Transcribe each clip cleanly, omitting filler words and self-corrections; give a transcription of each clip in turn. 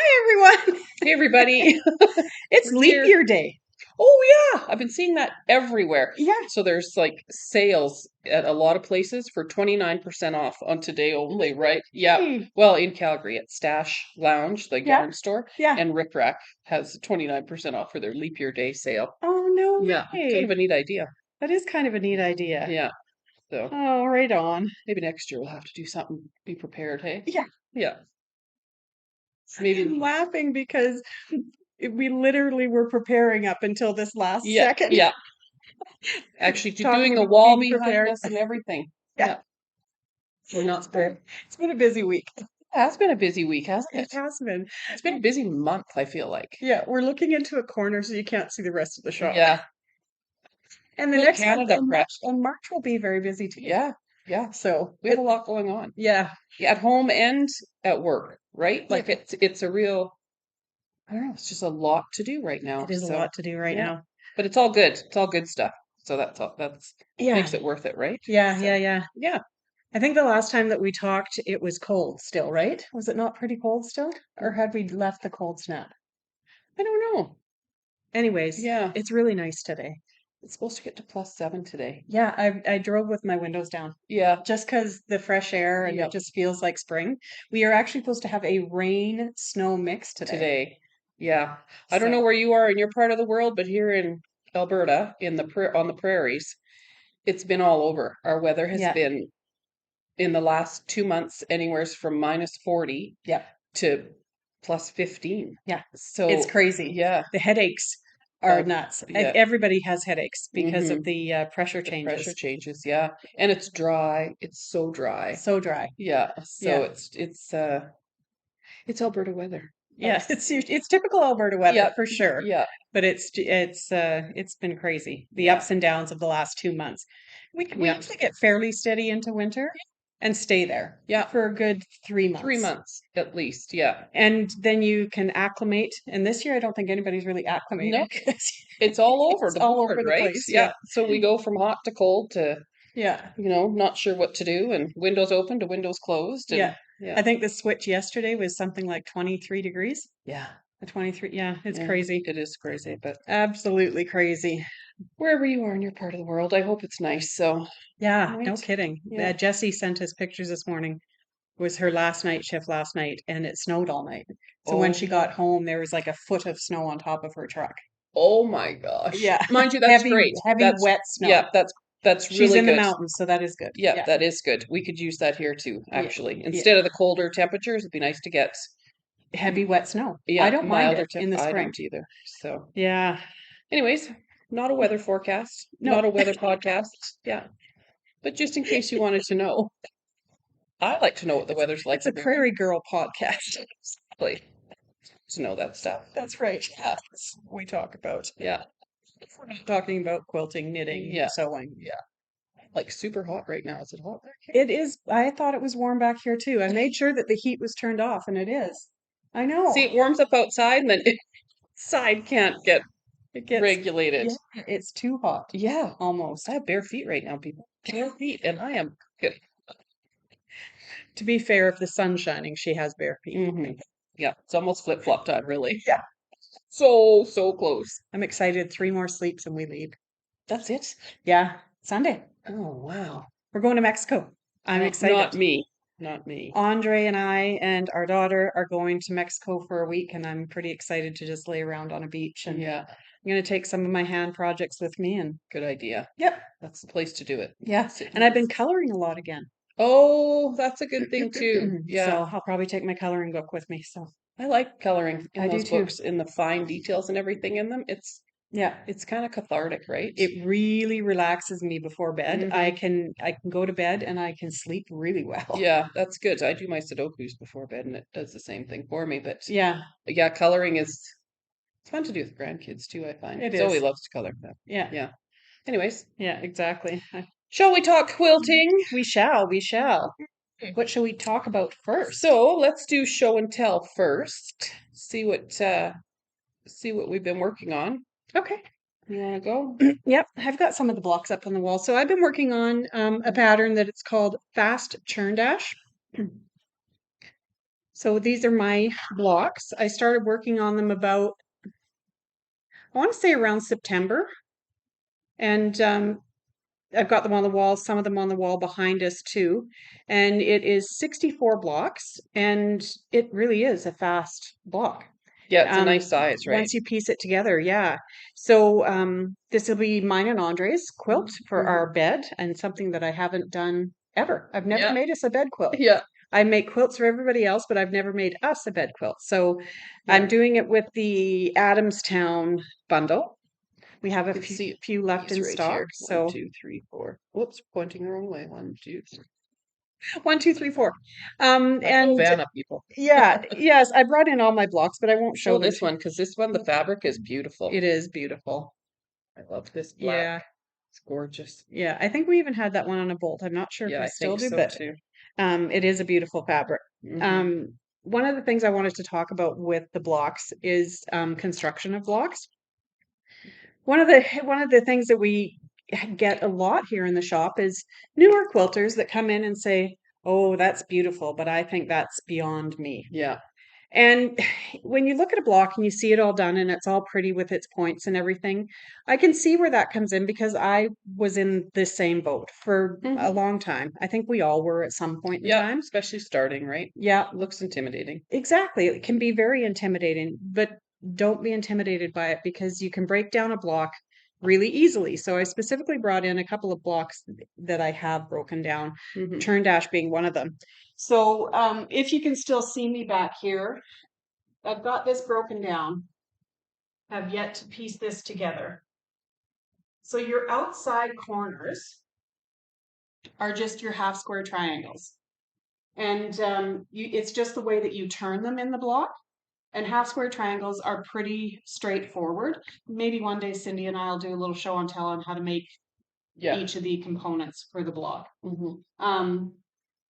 Hi, everyone. Hey everybody, It's we're leap here. year day. Oh yeah, I've been seeing that everywhere. Yeah. So there's like sales at a lot of places for 29% off on today only, right? Yeah. Hey. Well, in Calgary at Stash Lounge, the Yeah. yarn store, Yeah. and Rick Rack has 29% off for their leap year day sale. Oh, no Yeah, kind of way. a neat idea. That is kind of a neat idea. Yeah. So Oh, right on. maybe next year we'll have to do something, be prepared, hey? Yeah. Yeah. I'm Maybe. laughing because we literally were preparing up until this last Yeah, second, yeah. Actually, talking doing a about wall being behind prepared. us and everything. Yeah. Yeah, we're not scared. It's been a busy week. It has been a busy week, hasn't It it? has been. It's been a busy month, I feel like. Yeah, we're looking into a corner so you can't see the rest of the shop. Yeah. And the Well, next month Canada prep. and March will be very busy too. Yeah. Yeah. So, We have a lot going on. yeah. Yeah, at home and at work, right? Yeah. Like it's a real, I don't know, it's just a lot to do right now. It is a So, lot to do right yeah. now. But it's all good. It's all good stuff. So that's Yeah. makes it worth it, right? Yeah, So, yeah. yeah. I think the last time that we talked, it was cold still, right? Was it not pretty cold still? Or had we left the cold snap? I don't know. Anyways, Yeah. it's really nice today. It's supposed to get to +7 today. Yeah, I drove with my windows down Yeah. just because the fresh air and it Yep. just feels like spring. We are actually supposed to have a rain snow mix today. Today. Yeah. I don't know So, where you are in your part of the world, but here in Alberta, in the on the prairies, it's been all over. Our weather has yeah, been in the last 2 months anywhere from -40 yeah, to +15. yeah. It's So, crazy. yeah. The headaches are Uh, nuts. yeah. Everybody has headaches because of Hmm. the pressure The pressure changes. changes, yeah. And it's dry. It's so dry. So dry. Yeah. So Yeah. it's Alberta weather. Yeah, it's typical Alberta weather Yep. for sure. Yeah. But it's been crazy. The Yeah. ups and downs of the last 2 months. We Yeah. usually get fairly steady into winter and stay there Yeah. for a good 3 3 months. months at least. Yeah. And then you can acclimate. And this year I don't think anybody's really No, acclimated because it's all over it's the all board, over the right? place. Yeah. Yeah. So we go from hot to cold to, Yeah. not sure what to do, and windows open to windows closed, Yeah. and yeah. I think the switch yesterday was something like 23 degrees. Yeah. A 23. Yeah, it's Yeah. crazy. It is crazy, but Absolutely crazy. wherever you are in your part of the world, I hope it's nice. So, Yeah, no right? kidding. Yeah. Jessie sent us pictures this morning. Was her last night shift last night, and it snowed all night. So when she got Oh, home, there was like a foot of snow on top of her truck. oh my gosh. Yeah, Mind you, that's heavy, great. heavy, That's wet snow. yeah, that's She's really in the good. mountains, so that is good. Yeah, Yeah, that is good. We could use that here too, yeah, actually. yeah. Instead of the colder temperatures, it'd be nice to get Heavy, wet snow. I yeah, don't mind milder it temp. in the I spring. don't either. So, Yeah, anyways, not a weather forecast, not no, a weather podcast. Yeah. But just in case you wanted to know, I like to know what the weather's like it's a every week. Prairie Girl podcast. Like to know that stuff. That's right. Yeah. That's what we talk about. Yeah. If we're not talking about quilting, knitting, Yeah. sewing. Yeah. Like super hot right now. Is it hot there? It is. I thought it was warm back here too. I made sure that the heat was turned off, and it is. I See, know. it warms up outside and then inside can't get It gets, regulated. yeah, it's too hot, Yeah. I almost. have bare feet right now, people. Bare feet, and I am good. To be fair, if the sun's shining, she has bare feet. Hmm. Yeah, it's almost flip-flop time, really. Yeah. So close. I'm excited. 3 more sleeps and we leave. That's it? Yeah, Sunday. Oh, wow. We're going to Mexico. I'm Not excited. me. Not me. Andre and I and our daughter are going to Mexico for a week, and I'm pretty excited to just lay around on a beach. And Yeah, I'm going to take some of my hand projects with me. And good idea. yep, That's the place to do it. yeah. Sit And I've been nice. coloring a lot again. Oh, that's a good thing too. Yeah. So I'll probably take my coloring book with me. So I like coloring in I do those too. books, in the fine details and everything in them. Yeah. It's kind of cathartic, right? It really relaxes me before bed. I Hmm. can go to bed and I can sleep really well. Yeah, that's good. I do my Sudokus before bed and it does the same thing for me. But Yeah, yeah, coloring is it's fun to do with grandkids too, I find. it Zoe is. loves to color them. Yeah. Yeah. Anyways, Yeah, exactly. shall we talk quilting? We shall, we shall. What shall we talk about first? So let's do show and tell first. See what we've been working on. Okay. You wanna go? Yep, I've got some of the blocks up on the wall. So I've been working on a pattern that it's called Fast Churn Dash. So these are my blocks. I started working on them about, I want to say around September. And I've got them on the wall, some of them on the wall behind us too. And it is 64 blocks, and it really is a fast block. Yeah, it's a nice size, right? Once you piece it together, yeah. So this will be mine and Andre's quilt for Mhm. our bed, and something that I haven't done ever. I've never Yeah. made us a bed quilt. Yeah. I make quilts for everybody else, but I've never made us a bed quilt. So I'm Yeah. doing it with the Adamstown bundle. We have a Let's see few left these in right stock. here. So 1, 2, 3, 4. Whoops, pointing the wrong way. 1, 2, 3. 1, 2, 3, 4. Like And Vanna people. yeah, yes, I brought in all my blocks, but I won't show Show them. this one because this one, the fabric is beautiful. It is beautiful. I love this black. Yeah, It's gorgeous. yeah. I think we even had that one on a bolt. I'm not sure if Yeah, we I still think do, so but too. it is a beautiful fabric. Mhm. One of the things I wanted to talk about with the blocks is construction of blocks. One of the things that we get a lot here in the shop is newer quilters that come in and say, "Oh, that's beautiful, but I think that's beyond me." Yeah. And when you look at a block and you see it all done and it's all pretty with its points and everything, I can see where that comes in because I was in this same boat for a Mhm. long time. I think we all were at some point in Yeah, time. especially starting, right? Yeah, It looks intimidating. exactly. It can be very intimidating, but don't be intimidated by it because you can break down a block really easily. So I specifically brought in a couple of blocks that I have broken down, Mhm. Churn dash being one of them. So if you can still see me back here, I've got this broken down. Have yet to piece this together. So your outside corners are just your half square triangles. And it's just the way that you turn them in the block. And half square triangles are pretty straightforward. Maybe one day Cindy and I'll do a little show and tell on how to make Yeah. each of the components for the block. Mhm.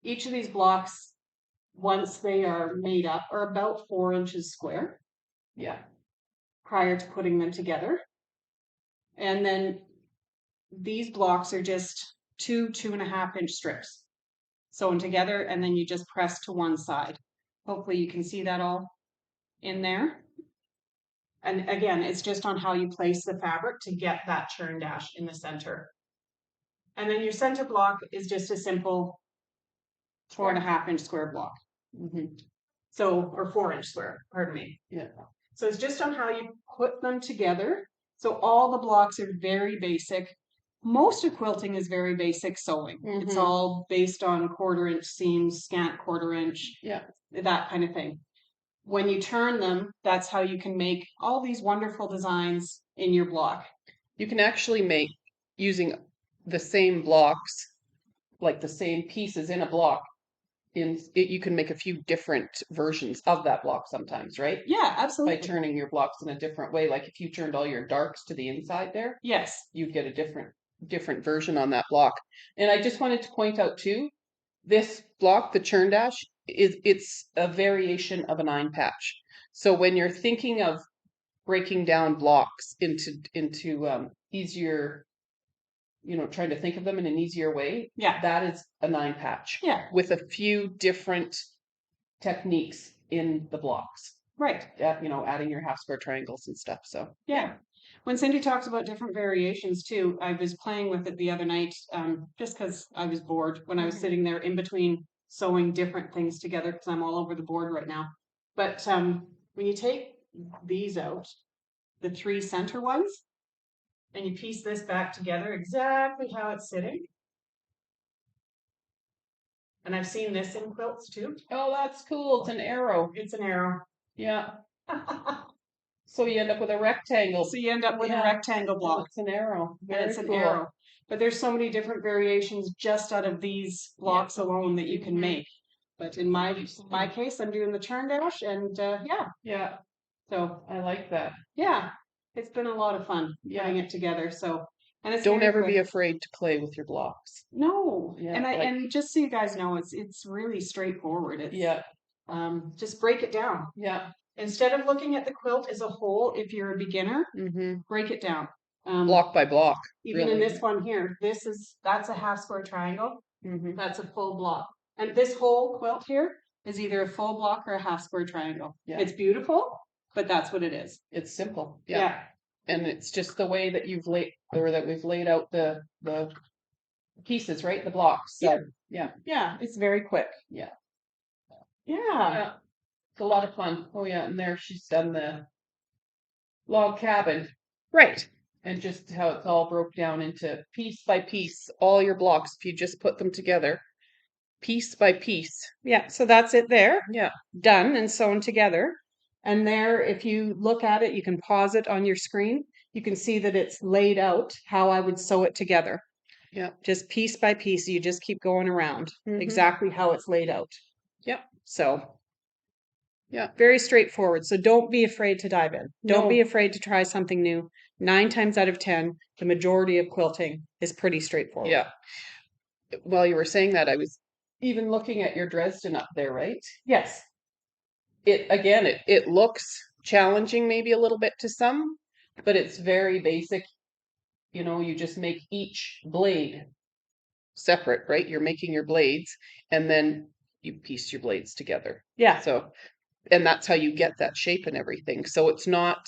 Each of these blocks, once they are made up, are about 4 inches square Yeah. prior to putting them together. And then these blocks are just 2.5 inch strips sewn together, and then you just press to one side. Hopefully you can see that all in there. And again, it's just on how you place the fabric to get that churn dash in the center. And then your center block is just a simple 4.5 inch square block. Mhm. So, or 4 inch square, pardon me. Yeah. So it's just on how you put them together. So all the blocks are very basic. Most of quilting is very basic sewing. It's Mhm. all based on 1/4 inch seams, scant 1/4 inch, Yeah. that kind of thing. When you turn them, that's how you can make all these wonderful designs in your block. You can actually make using the same blocks, like the same pieces in a block. You can make a few different versions of that block sometimes, right? Yeah, By absolutely. turning your blocks in a different way. Like if you turned all your darks to the inside there, Yes. you'd get a different version on that block. And I just wanted to point out too, this block, the churn dash, it's a variation of a 9 patch. So when you're thinking of breaking down blocks into easier, trying to think of them in an easier way, Yeah. that is a 9 patch. Yeah. With a few different techniques in the blocks. Right. Adding your half square triangles and stuff. So yeah. When Cindy talks about different variations too, I was playing with it the other night, just because I was bored when I was sitting there in between sewing different things together because I'm all over the board right now. But when you take these out, the 3 center ones, and you piece this back together exactly how it's sitting. And I've seen this in quilts too. Oh, that's cool. It's an arrow. It's an arrow. Yeah. So you end up with a rectangle. So you end up with a rectangle block. It's an arrow. And it's an arrow. But there's so many different variations just out of these blocks alone that you can make. But in my case, I'm doing the churn dash, and Yeah. So I like that. Yeah, it's been a lot of fun putting it together. So, and it's Don't very ever quick. be afraid to play with your blocks. No, Yeah, and just so you guys know, it's really straightforward. It's just break it down. Yeah. Instead of looking at the quilt as a whole, if you're a beginner, break it down. Block by block. Even in this one here, that's a half square triangle. That's a full block. And this whole quilt here, is either a full block or a half square triangle. Yeah. It's beautiful, but that's what it is. It's simple. Yeah. And it's just the way that you've laid, or that we've laid out the pieces, right? The blocks. So, Yeah. It's very quick. Yeah. Yeah. It's a lot of fun. Oh yeah, and there she's done the log cabin. Right. And just how it's all broke down into piece by piece, all your blocks, if you just put them together, piece by piece. Yeah. So that's it there. Yeah. Done and sewn together. And there, if you look at it, you can pause it on your screen. You can see that it's laid out how I would sew it together. Yeah. Just piece by piece. You just keep going around Mhm. exactly how it's laid out. Yep. So, yeah, very straightforward. So don't be afraid to dive in. Don't No. be afraid to try something new. 9 times out of 10, the majority of quilting is pretty straightforward. Yeah. While you were saying that, I was even looking at your Dresden up there, right? Yes. It looks challenging maybe a little bit to some, but it's very basic. You know, you just make each blade separate, right? You're making your blades and then you piece your blades together. Yeah. So, and that's how you get that shape and everything. So it's not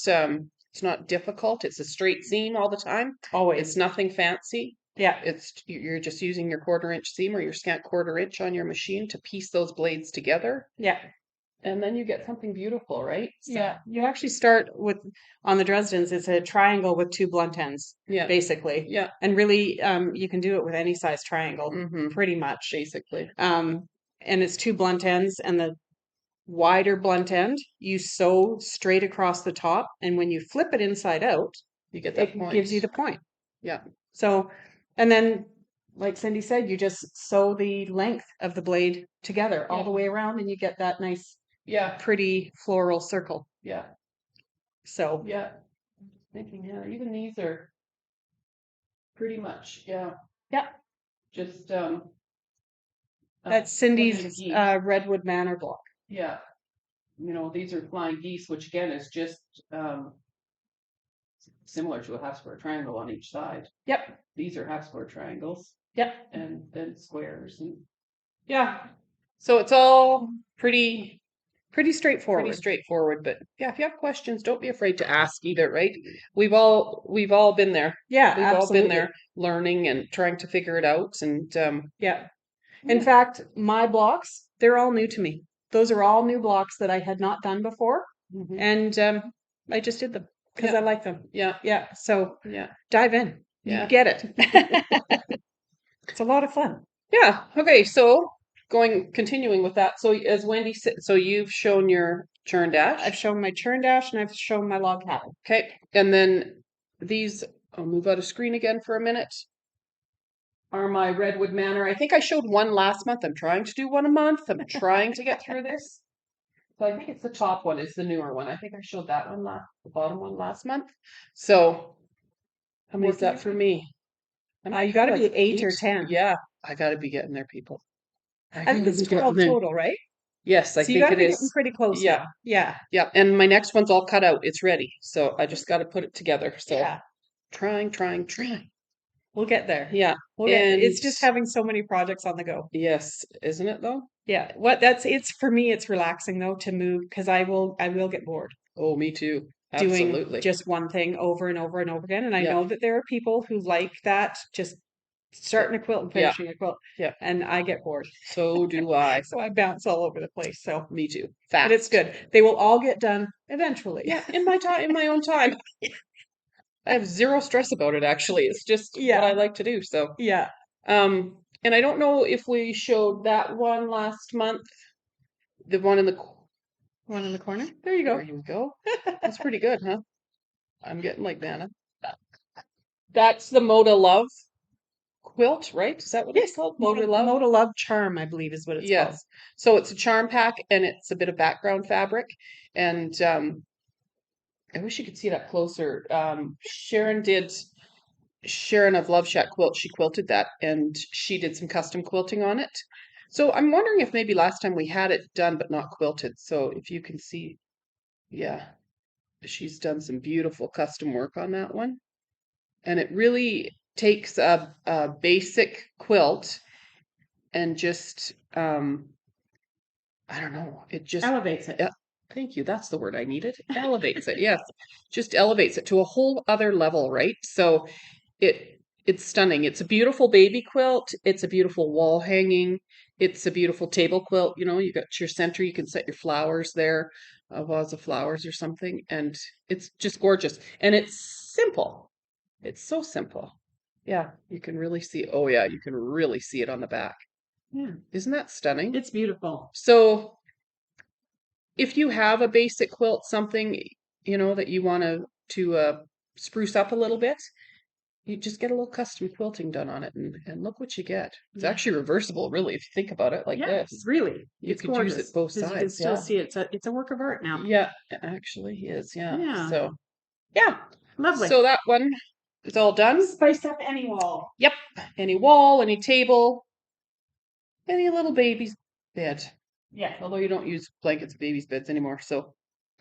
difficult. It's a straight seam all the time. Always. It's nothing fancy. Yeah. You're just using your 1/4 inch seam or your scant 1/4 inch on your machine to piece those blades together. Yeah. And then you get something beautiful, right? So, Yeah. You actually start with, on the Dresdens, it's a triangle with 2 blunt ends, yeah, basically. yeah, And really, you can do it with any size triangle, mhm, pretty much. basically. And it's 2 blunt ends, and the wider blunt end, you sew straight across the top. And when you flip it inside out, You get that it point. gives you the point. Yeah. So, and then, like Cindy said, you just sew the length of the blade together all Yeah. the way around, and you get that nice, Yeah. pretty floral circle. Yeah. So, Yeah. Thinking, yeah, even these are pretty much, yeah. yeah, Just that's flying Cindy's geese. Redwood Manor block. Yeah. You know, these are flying geese, which again is just similar to a half square triangle on each side. Yep. These are half square triangles. Yep. And then squares, and Yeah. so it's all pretty straightforward. But yeah, if you have questions, don't be afraid to ask either, right? We've all been there. Yeah, We've absolutely. all been there learning and trying to figure it out. And yeah. In fact, my blocks, they're all new to me. Those are all new blocks that I had not done before. Mhm. And I just did them because Yeah. I like them. Yeah. Yeah. So Yeah. dive in. Yeah. You get it. It's a lot of fun. Yeah. Okay. So continuing with that. So as Wendy said, so you've shown your churn dash. I've shown my churn dash and I've shown my log cabin. Okay. And then these, I'll move out of screen again for a minute, are my Redwood Manor. I think I showed one last month. I'm trying to do one a month. I'm trying to get through this. So I think it's the top one is the newer one. I think I showed that one the bottom one last month. So how many is that for me? You got to be 8 or 10. Yeah, I got to be getting there, people. I think it's 12 total, right? Yes, I So you think got to it be is. getting pretty close. Yeah. Now. Yeah. Yeah. And my next one's all cut out. It's ready. So I just got to put it together. So Yeah. trying. We'll get there. Yeah. It's just having so many projects on the go. Yes, isn't it though? Yeah. It's for me, it's relaxing though to move because I will get bored. Oh, me too. Doing Absolutely. just one thing over and over and over again. And I Yeah. know that there are people who like that, just starting a quilt and finishing a quilt. Yeah. And I get bored. So do I. So I bounce all over the place. So Me too. but it's good. They will all get done eventually. Yeah, in my own time. I have zero stress about it actually. It's just what I like to do. So yeah. And I don't know if we showed that one last month. The one in the corner. There you go. There you go. That's pretty good, huh? I'm getting like Nana. That's the Moda Love quilt, right? Is that what it's called? Moda Love? Moda Love Charm, I believe is what it's called. Yes. So it's a charm pack and it's a bit of background fabric. And I wish you could see it up closer. Sharon of Love Shack Quilt, she quilted that and she did some custom quilting on it. So I'm wondering if maybe last time we had it done but not quilted. So if you can see, yeah, she's done some beautiful custom work on that one. And it really takes a basic quilt and just, I I don't know. It just Elevates it. thank you. That's the word I needed. Elevates it. Yes. Just elevates it to a whole other level, right? So it's stunning. It's a beautiful baby quilt. It's a beautiful wall hanging. It's a beautiful table quilt. You know, you got your center, you can set your flowers there, a vase of flowers or something, and it's just gorgeous. And it's simple. It's so simple. Yeah, you can really see. Oh yeah, you can really see it on the back. Yeah, Isn't that stunning? it's beautiful. So if you have a basic quilt, something you know that you want to spruce up a little bit, you just get a little custom quilting done on it, and look what you get. It's Yeah. actually reversible, really, if you think about it like Yeah, this. really. You It's could use gorgeous. it both 'Cause you can sides. still Yeah, see it's a work of art now. yeah, it actually is. Yeah. Yeah. So yeah, Lovely. so that one is all done. Spice up any wall. Yep. Any wall, any table, any little baby's bed. Yeah. Although you don't use blankets in babies' beds anymore, so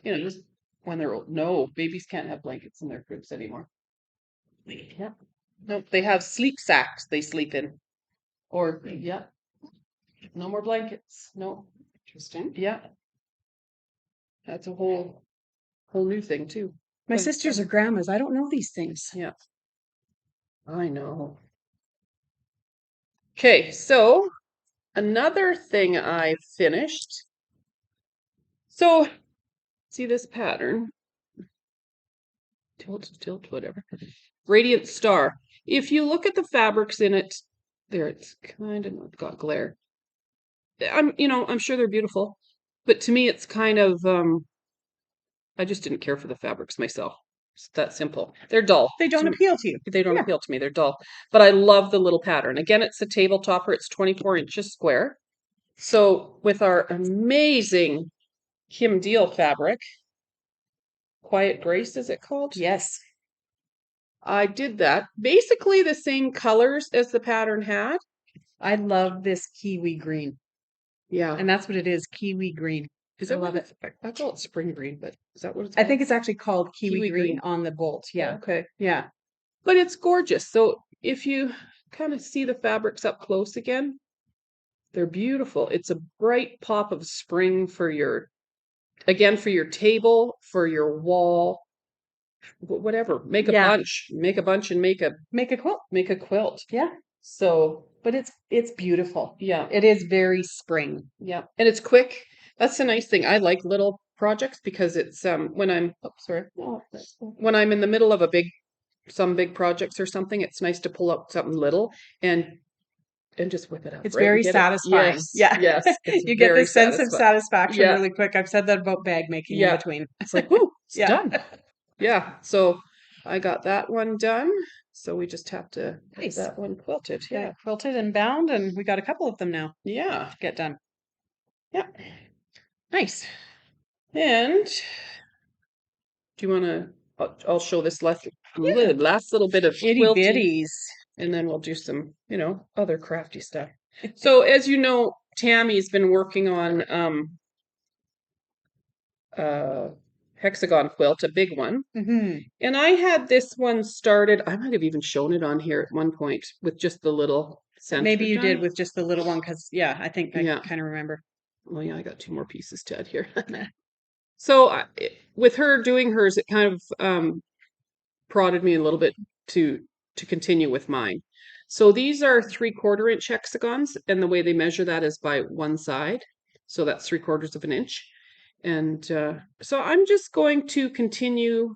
you know just when they're old. No, babies can't have blankets in their cribs anymore. Yep. Nope, they have sleep sacks they sleep in. Or yeah, no more blankets. No. Interesting. Yeah. That's a whole new thing too. My But, sisters are grandmas. I don't know these things. yeah. I know. Okay, so another thing I finished. So see this pattern? Tilt, whatever. Radiant Star. If you look at the fabrics in it, there it's kind of got glare. I'm sure they're beautiful, but to me it's kind of I just didn't care for the fabrics myself. It's that simple. They're dull. They don't appeal to you. They don't Yeah. appeal to me. They're dull. But I love the little pattern. Again, it's a table topper. It's 24 inches square. So with our amazing Kim Deal fabric, Quiet Grace, is it called? Yes. I did that. Basically the same colors as the pattern had. I love this kiwi green. Yeah. And that's what it is, kiwi green. Is I that love what it. I call it spring green, but is that what it's I called? think it's actually called kiwi, Kiwi green green? on the bolt. Yeah. Okay. Yeah. But it's gorgeous. So if you kind of see the fabrics up close again, they're beautiful. It's a bright pop of spring for your table, for your wall, whatever. Make a Yeah. bunch, and Make a quilt. make a quilt. Yeah. So But it's beautiful. yeah, It is very spring. yeah, and it's quick. That's the nice thing. I like little projects because it's when I'm when I'm in the middle of some big projects or something, it's nice to pull up something little and just whip it up. It's right, and very get it. satisfying. Yes, Yeah. yes, it's You get very this sense of satisfying. satisfaction Yeah. really quick. I've said that about bag making in Yeah. between. It's like, whoo, it's Yeah. done. Yeah. So I got that one done. So we just have to get Nice. that one quilted. Yeah. Yeah. Quilted and bound, and we got a couple of them now Yeah. to get done. Yeah. Nice. And do you want to? I'll show this last little bit of Itty quilting, bitties. and then we'll do some, other crafty stuff. So as you know, Tammy's been working on hexagon quilt, a big one. Mm-hmm. And I had this one started. I might have even shown it on here at one point with just the little center. Maybe you did done. with just the little one, because I think I Yeah. kind of remember. Well, yeah, I got 2 more pieces to add here. So with her doing hers, it kind of prodded me a little bit to continue with mine. So these are 3/4 inch hexagons, and the way they measure that is by one side. So that's 3/4 of an inch. And so I'm just going to continue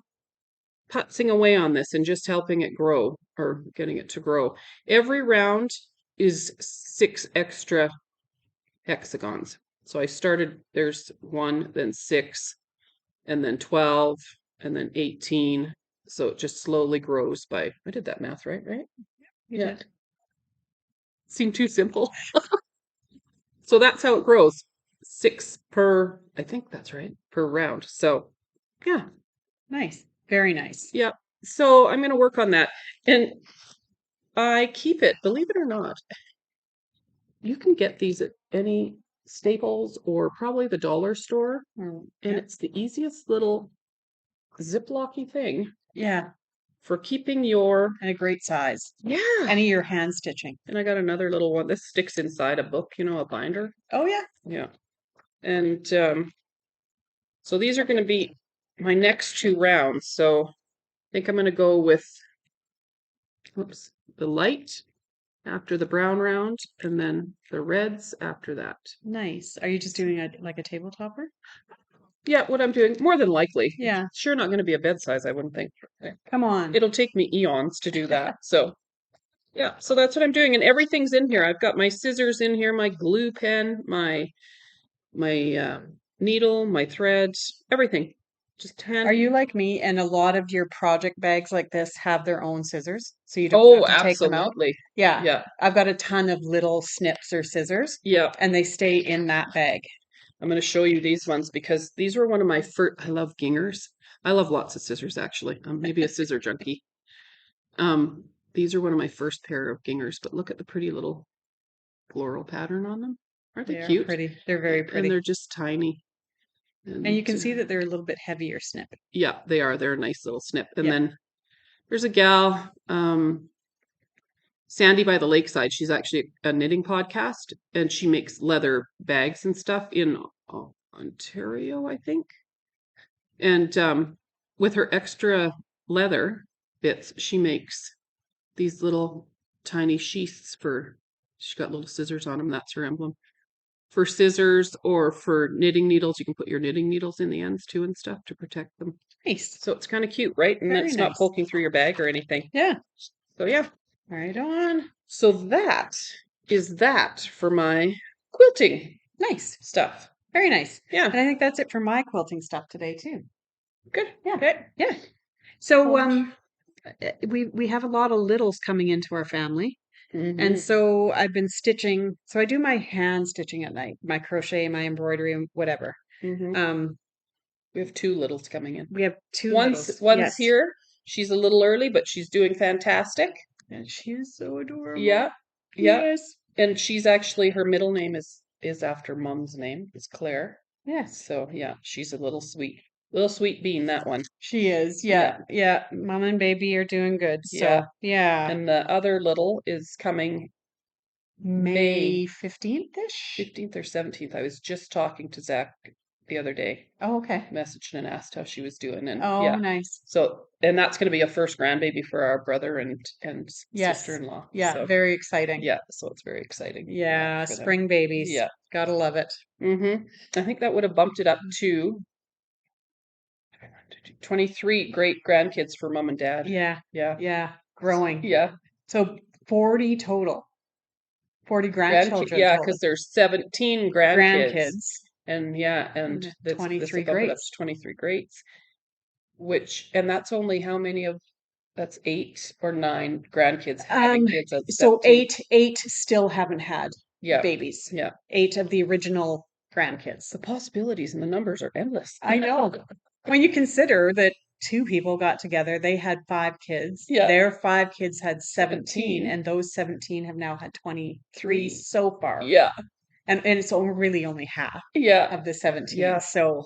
putzing away on this and just helping it grow, or getting it to grow. Every round is 6 extra hexagons. So I started, there's 1, then 6, and then 12, and then 18. So it just slowly grows by, I did that math right? You Yeah. did. Seemed too simple. So that's how it grows. 6 per, I think that's right, per round. So yeah. Nice. Very nice. Yeah. So I'm going to work on that. And I keep it, believe it or not. You can get these at any Staples or probably the dollar store. And it's the easiest little Ziplocky thing Yeah. for keeping your, And a great size. yeah. Any of your hand stitching. And I got another little one. This sticks inside a book, a binder. Oh, yeah. Yeah. And so these are going to be my next 2 rounds. So I think I'm going to go with the light after the brown round, and then the reds after that. Nice. Are you just doing like a table topper? Yeah, what I'm doing, more than likely. Yeah. Sure not going to be a bed size, I wouldn't think. Come on. It'll take me eons to do that. So yeah, so that's what I'm doing, and everything's in here. I've got my scissors in here, my glue pen, my needle, my threads, everything. Just hand. Are you like me and a lot of your project bags like this have their own scissors, so you don't Oh, have to take them out? absolutely. Yeah. Yeah. I've got a ton of little snips or scissors, Yeah. and they stay in that bag. I'm going to show you these ones because these were one of my first. I love gingers. I love lots of scissors, actually. I'm maybe a scissor junkie. These are one of my first pair of gingers, but look at the pretty little floral pattern on them. Aren't they cute? Pretty. They're very And pretty. they're just tiny. And you can see that they're a little bit heavier snip. Yeah, they are. They're a nice little snip. And Yeah. then there's a gal, Sandy by the Lakeside. She's actually a knitting podcast, and she makes leather bags and stuff in Ontario, I think. And with her extra leather bits, she makes these little tiny sheaths for. She's got little scissors on them. That's her emblem. For scissors or for knitting needles, you can put your knitting needles in the ends too and stuff to protect them. Nice. So it's kind of cute, right? And Very it's not nice. poking through your bag or anything. Yeah. So yeah. Right on. So that is that for my quilting Nice. stuff. Very nice. Yeah. And I think that's it for my quilting stuff today too. Good. Yeah. Okay. Yeah. So we have a lot of littles coming into our family. And so I've been stitching. So I do my hand stitching at night, my crochet, my embroidery, and whatever. We have 2 littles coming in. We have 2 One's littles. here. She's a little early, but she's doing fantastic. And she is so adorable. Yeah. Yeah. Yes. And she's actually, her middle name is after Mom's name. It's Claire. Yes. So yeah, she's a little sweet bean, that one. She is. Yeah. Yeah. Mom and baby are doing good. So yeah. And the other little is coming May 15th-ish? 15th or 17th. I was just talking to Zach the other day, Oh, okay. messaged and asked how she was doing. And Oh, yeah. nice. So, and that's going to be a first grandbaby for our brother and Yes. sister-in-law. Yeah. So, Very exciting. yeah. So it's very exciting. Yeah. for them. Spring babies. Yeah. Gotta love it. I think that would have bumped it up to 23 great grandkids for mom and dad. Yeah. Yeah. Yeah. Growing. Yeah. So 40 total. 40 grandchildren. Yeah, total. because there's 17 grandkids. Grandkids. And yeah, and And 23 greats. 23 greats. And that's only how many of, that's 8 or 9 grandkids having kids at So 17. eight still haven't had babies. Yeah. 8 of the original grandkids. The possibilities and the numbers are endless. I know. When you consider that 2 people got together, they had 5 kids. Yeah. Their 5 kids had 17, 17. and those 17 have now had 23 so far. Yeah. And it's really only half Yeah. of the 17. Yeah. So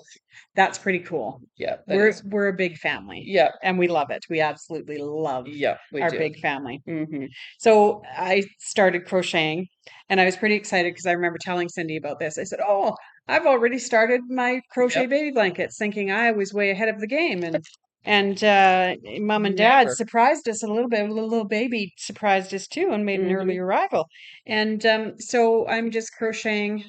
that's pretty cool. Yeah. We're a big family. Yeah. And we love it. We absolutely love our big family. So I started crocheting, and I was pretty excited because I remember telling Cindy about this. I said, "Oh, I've already started my crochet baby blankets," thinking I was way ahead of the game. And mom and dad surprised us a little bit. A little baby surprised us too and made an early arrival. And so I'm just crocheting.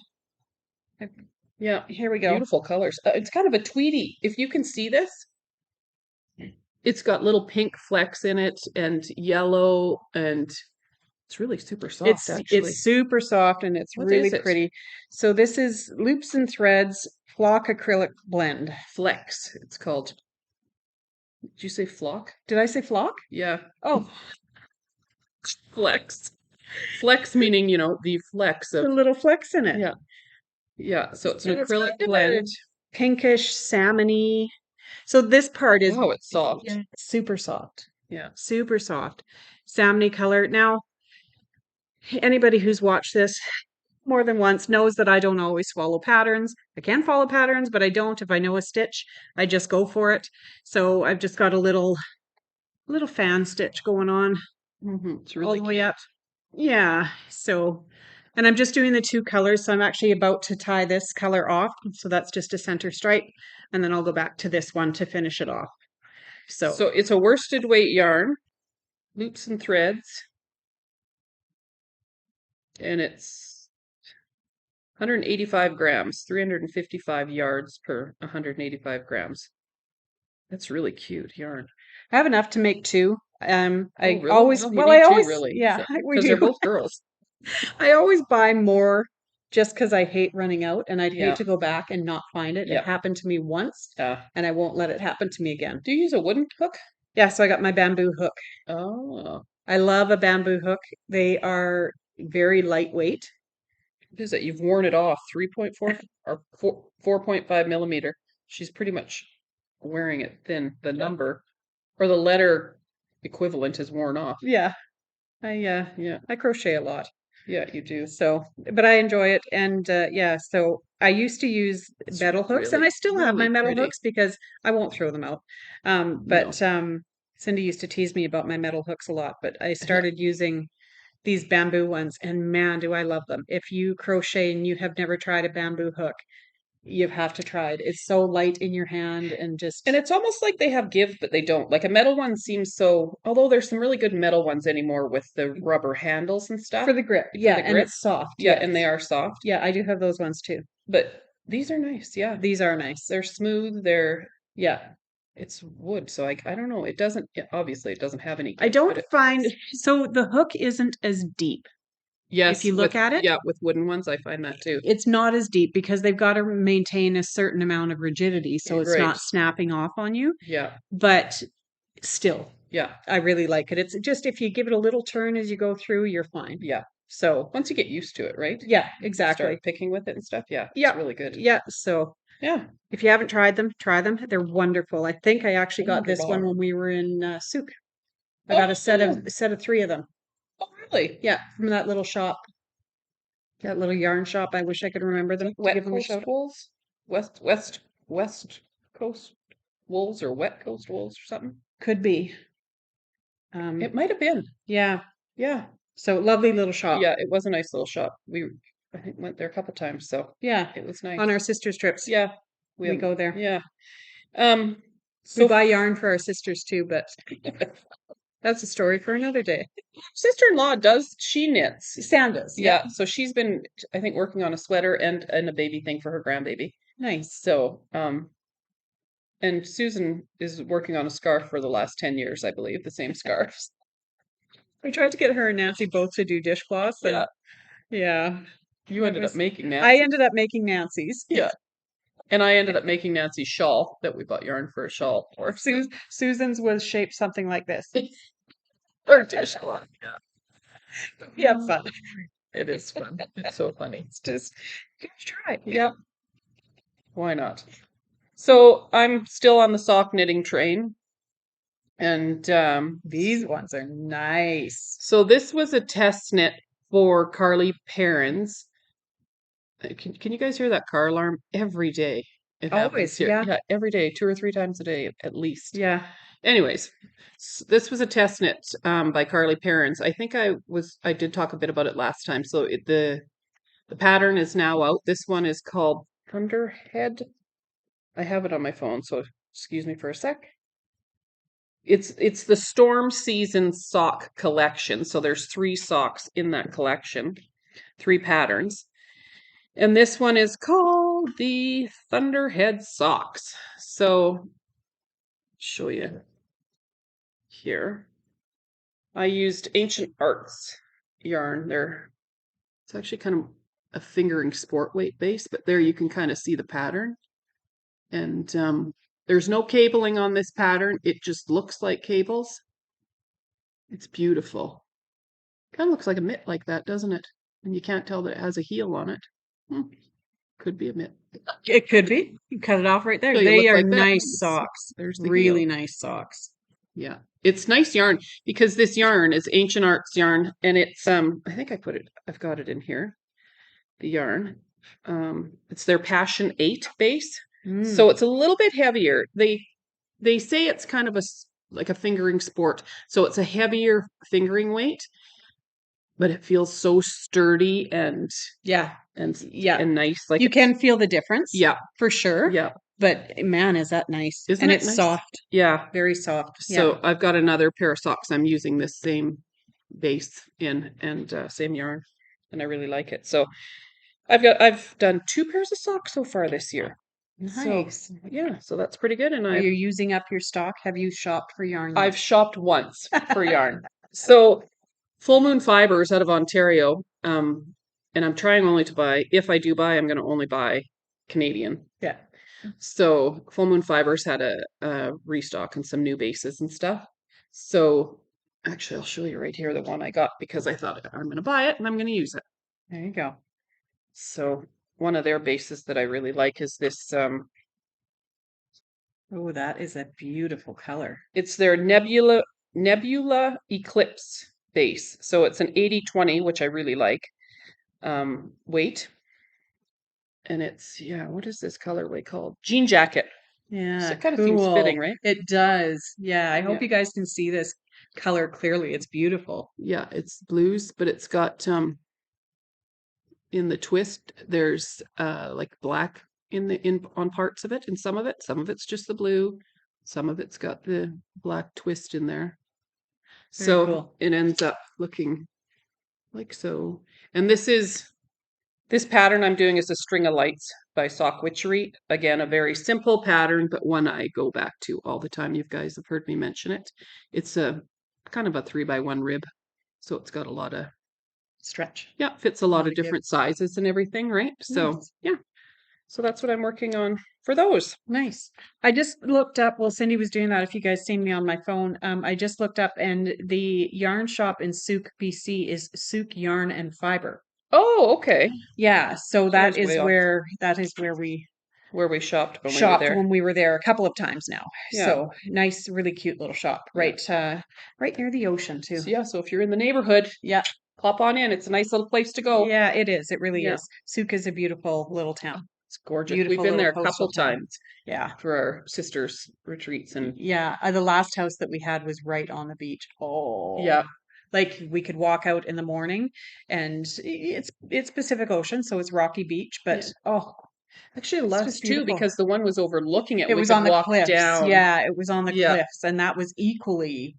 Yeah. Here we go. Beautiful colors. It's kind of a tweedy. If you can see this, it's got little pink flecks in it and yellow, and it's really super soft, actually. It's super soft, and it's really pretty. So this is Loops and Threads Flock Acrylic Blend. Flex, it's called. Did you say flock? Did I say flock? Yeah. Oh. Flex. Flex meaning, the flex of... The little flex in it. Yeah. Yeah, so it's an acrylic blend. Pinkish, salmony. So this part is... Oh, it's soft. Yeah, super soft. Yeah. Super soft. Salmony color. Now, anybody who's watched this more than once knows that I don't always follow patterns. I can follow patterns, but I don't. If I know a stitch, I just go for it. So I've just got a little fan stitch going on It's really all the way up. Yeah. So And I'm just doing the two colors, so I'm actually about to tie this color off. So that's just a center stripe, and then I'll go back to this one to finish it off. So it's a worsted weight yarn, loops and threads, and it's 185 grams, 355 yards per 185 grams. That's really cute yarn. I have enough to make two. I really? always, Well, you well, need I two, always, really, yeah, we because they're do. both girls. I always buy more just because I hate running out and I'd Yeah. hate to go back and not find it. Yeah. It happened to me once and I won't let it happen to me again. Do you use a wooden hook? Yeah, so I got my bamboo hook. Oh, I love a bamboo hook. They are very lightweight. what is it? You've worn it off 3.4 or 4.5 millimeter. She's pretty much wearing it thin. The number or the letter equivalent is worn off. Yeah. Yeah. I crochet a lot. Yeah, you do. So, but I enjoy it. And yeah, so I used to use It's metal hooks and I still have my really metal pretty. hooks because I won't throw them out. But Cindy used to tease me about my metal hooks a lot, but I started using these bamboo ones and man, do I love them. If you crochet and you have never tried a bamboo hook, you have to try it. It's so light in your hand and just And it's almost like they have give, but they don't. Like a metal one seems so, although there's some really good metal ones anymore with the rubber handles and stuff. for the grip. Yeah, and it's soft. Yeah, and they are soft. Yeah, I do have those ones too. But these are nice. Yeah. These are nice. They're smooth. Yeah, it's wood. So I don't know. It doesn't, obviously, it doesn't have any. I don't find, so the hook isn't as deep. Yes. If you look at it. Yeah, with wooden ones, I find that too. It's not as deep because they've got to maintain a certain amount of rigidity. So it's not snapping off on you. Yeah. But still. Yeah. I really like it. It's just if you give it a little turn as you go through, you're fine. Yeah. So once you get used to it, right? Yeah, exactly. Start picking with it and stuff. Yeah. It's really good. Yeah. So yeah. If you haven't tried them, try them. They're wonderful. I think I actually got this one when we were in Souk. I got a set of 3 of them. Oh, really? Yeah, from that little shop. That little yarn shop. I wish I could remember them. West Coast Wools? West Coast Wools or Wet Coast Wools or something? Could be. It might have been. Yeah. Yeah. So lovely little shop. Yeah, it was a nice little shop. I think went there a couple times, so yeah, it was nice. On our sisters' trips. Yeah. We go there. Yeah. So we buy yarn for our sisters too, but that's a story for another day. Sister-in-law she knits. Sandas. Yeah. So she's been, I think, working on a sweater and a baby thing for her grandbaby. Nice. So, and Susan is working on a scarf for the last 10 years, I believe, the same scarves. We tried to get her and Nancy both to do dishcloths. Yeah. Yeah. You ended up making Nancy's. I ended up making Nancy's. Yeah. And I ended up making Nancy's shawl that we bought yarn for a shawl for. Susan's was shaped something like this. Or dishcloth. Yeah. We have fun. It is fun. It's so funny. It's just, try. Yeah. Why not? So I'm still on the sock knitting train. And these ones are nice. So this was a test knit for Carly Perrins. Can you guys hear that car alarm? Every day. It always here. Yeah, every day, 2 or 3 times a day at least. Yeah. Anyways, this was a test knit by Carly Perrins. I think I did talk a bit about it last time. So the pattern is now out. This one is called Thunderhead. I have it on my phone, so excuse me for a sec. It's the Storm Season sock collection. So there's 3 socks in that collection, 3 patterns. And this one is called the Thunderhead Socks. So show you here. I used Ancient Arts yarn there. It's actually kind of a fingering sport weight base, but there you can kind of see the pattern. And there's no cabling on this pattern. It just looks like cables. It's beautiful. Kind of looks like a mitt like that, doesn't it? And you can't tell that it has a heel on it. Could be a mitt. It could be. You cut it off right there. So they are like nice socks. There's the really heel. Nice socks. Yeah. It's nice yarn because this yarn is Ancient Arts yarn and it's I think I've got it in here. The yarn. It's their Passion 8 base. So it's a little bit heavier. They say it's kind of like a fingering sport. So it's a heavier fingering weight. but it feels so sturdy and Yeah. and Yeah. and nice. Like You can feel the difference. Yeah. For sure. Yeah. But man, is that nice. Isn't and it it's nice? soft. Yeah. Very soft. So I've got another pair of socks. I'm using this same base in and same yarn, and I really like it. So I've done 2 pairs of socks so far this year. Nice. So yeah, so that's pretty good. And Are you using up your stock? Have you shopped for yarn yet? I've shopped once for yarn. So Full Moon Fibers out of Ontario. And I'm trying only to buy, if I do buy, I'm going to only buy Canadian. Yeah. So Full Moon Fibers had a restock and some new bases and stuff. So actually, I'll show you right here the one I got because I thought I'm going to buy it and I'm going to use it. There you go. So one of their bases that I really like is this. Oh, that is a beautiful color. It's their Nebula Eclipse base. So it's an 80/20, which I really like. Weight. And it's, yeah, what is this colorway called? Jean Jacket. Yeah, So it kind of seems fitting, right? It does. Yeah, I hope Yeah. you guys can see this color clearly. It's beautiful. Yeah, it's blues, but it's got in the twist there's like black in on parts of it, and some of it's just the blue, some of it's got the black twist in there. Very So cool. it ends up looking like so. And this pattern I'm doing is a String of Lights by Sock Witchery. Again, a very simple pattern, but one I go back to all the time. You guys have heard me mention it. It's a kind of a 3x1 rib. So it's got a lot of Stretch. Yeah, fits a lot Lot of of give. different sizes and everything, right? So Nice. yeah. So that's what I'm working on for those. Nice. I just looked up while Cindy was doing that. If you guys seen me on my phone, I just looked up, and the yarn shop in Souk, BC is Souk Yarn and Fiber. Oh, okay. Yeah, so was that way is off. where we Where we shopped when we were shopped there. when we were there a couple of times now. Yeah. So nice, really cute little shop, right right near the ocean too. So yeah, so if you're in the neighborhood, Yeah. pop on in. It's a nice little place to go. Yeah, it is. It really Yeah. is. Souk is a beautiful little town. It's gorgeous. Beautiful We've been there a little couple coastal town. times Yeah. for our sisters' retreats and Yeah, the last house that we had was right on the beach. Oh, yeah. like we could walk out in the morning, and it's Pacific Ocean, so it's rocky beach, but oh, Actually, it's less just too beautiful. because the one was overlooking it. It We was could on the walk cliffs. down. Yeah, it was on the Yeah. cliffs, and that was equally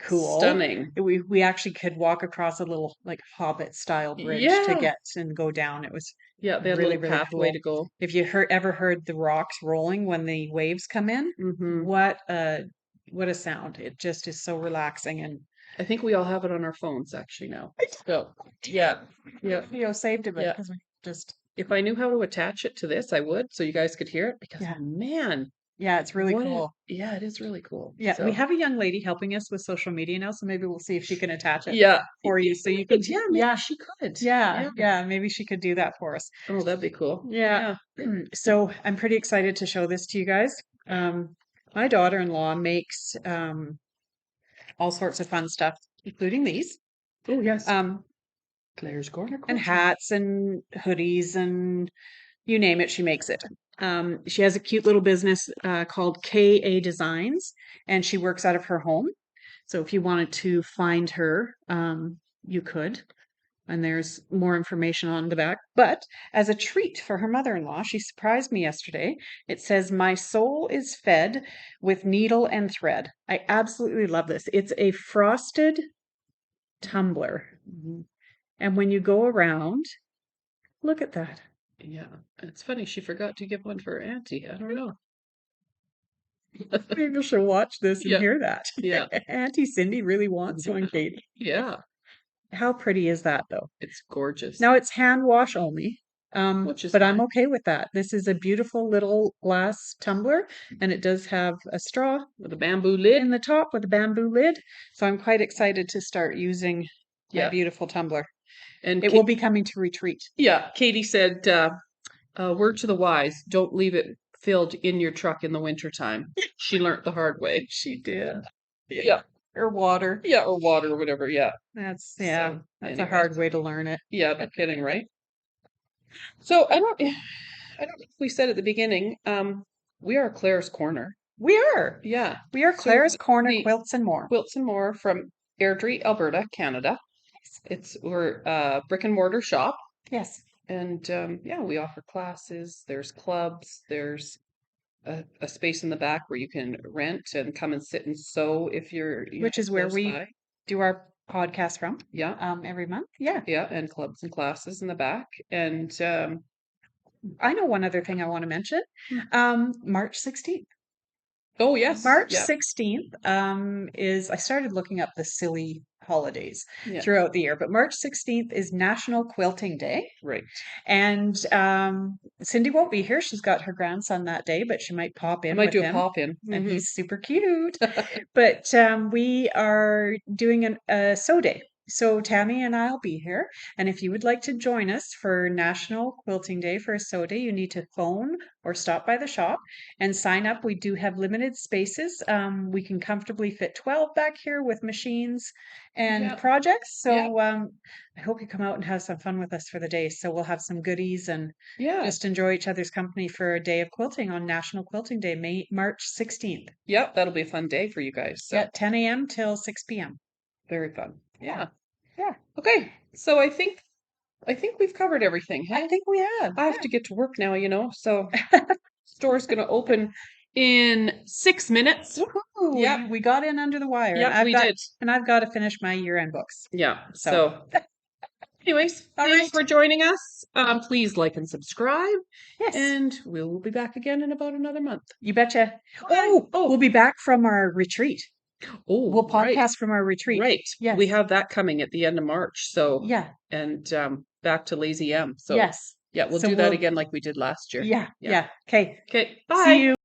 cool. Stunning. We actually could walk across a little like Hobbit style bridge to Yeah. get and go down. It was Yeah, they had really, a little really pathway cool. to go. If you ever heard the rocks rolling when the waves come in, Mhm. what a sound. It just is so relaxing, and I think we all have it on our phones actually now. So yeah. Yeah. saved a bit Yeah. because we just If I knew how to attach it to this, I would, so you guys could hear it because Yeah. man, yeah, it's really what a- cool. yeah, it is really cool. Yeah, So we have a young lady helping us with social media now, so maybe we'll see if she can attach it yeah. for you, so you can Yeah, maybe yeah, she could. yeah, maybe she could do that for us. Oh, that'd be cool. Yeah. So I'm pretty excited to show this to you guys. My daughter-in-law makes all sorts of fun stuff, including these. Oh yes. Claire's Corner and Crochet. hats and hoodies and you name it, she makes it. She has a cute little business called KA Designs, and she works out of her home. So if you wanted to find her, you could. And there's more information on the back. But as a treat for her mother-in-law, she surprised me yesterday. It says, "My soul is fed with needle and thread." I absolutely love this. It's a frosted tumbler. Mhm. And when you go around, look at that. Yeah, it's funny. She forgot to give one for her auntie. I don't know. Maybe she'll watch this and Yeah. hear that. Yeah. Auntie Cindy really wants one, Katie. Yeah, How pretty is that, though? it's gorgeous. Now it's hand wash only, Which is but I'm fine. okay with that. This is a beautiful little glass tumbler, and it does have a straw With a bamboo lid. in the top with a bamboo lid. So I'm quite excited to start using my Yeah. beautiful tumbler. And It will be coming to retreat. yeah, Katie said, word to the wise, don't leave it filled in your truck in the wintertime. She learnt the hard way. She did. Yeah. Or water. Yeah, or water or whatever. Yeah. That's So, that's a anyway. hard way to learn it. Yeah, no kidding, right? So I don't know if we said at the beginning, we are Claire's Corner. We are. Yeah. We are So Claire's Corner the Quilts and More. Quilts and More from Airdrie, Alberta, Canada. We're a brick and mortar shop, Yes. and yeah, we offer classes. There's clubs. There's a space in the back where you can rent and come and sit and sew if you're, Which is where close we by. do our podcast from. Yeah. Every month. Yeah. Yeah, and clubs and classes in the back. And I know one other thing I want to mention. March 16th. oh yes, March yeah, 16th is, I started looking up the silly holidays yeah, throughout the year, but March 16th is National Quilting Day. right. And Cindy won't be here. She's got her grandson that day, but she might pop I in might with do a him. pop in. And he's super cute. But we are doing a sew day. So Tammy and I'll be here. And if you would like to join us for National Quilting Day for a sew day, you need to phone or stop by the shop and sign up. We do have limited spaces. We can comfortably fit 12 back here with machines and Yeah. projects. So Yeah. I hope you come out and have some fun with us for the day. So we'll have some goodies and Yeah. just enjoy each other's company for a day of quilting on National Quilting Day, March 16th. Yep, that'll be a fun day for you guys. So Yeah, 10 a.m. till 6 p.m. very fun. Yeah. Yeah. Okay. So I think we've covered everything. I Hey, think we have. I have to get to work now, so store's gonna open in 6 minutes. Woohoo! Yep. We got in under the wire. Yep, we did. And I've got to finish my year-end books. Yeah. So. So anyways, All thanks right. for joining us. Please like and subscribe. Yes. And we'll be back again in about another month. You betcha. Bye. We'll be back from our retreat. Oh, We'll podcast right. from our retreat. Right. Yes. We have that coming at the end of March. So Yeah. and back to Lazy M. So Yes. yeah, we'll So do that again like we did last year. Yeah. Okay. Okay. Bye. See you.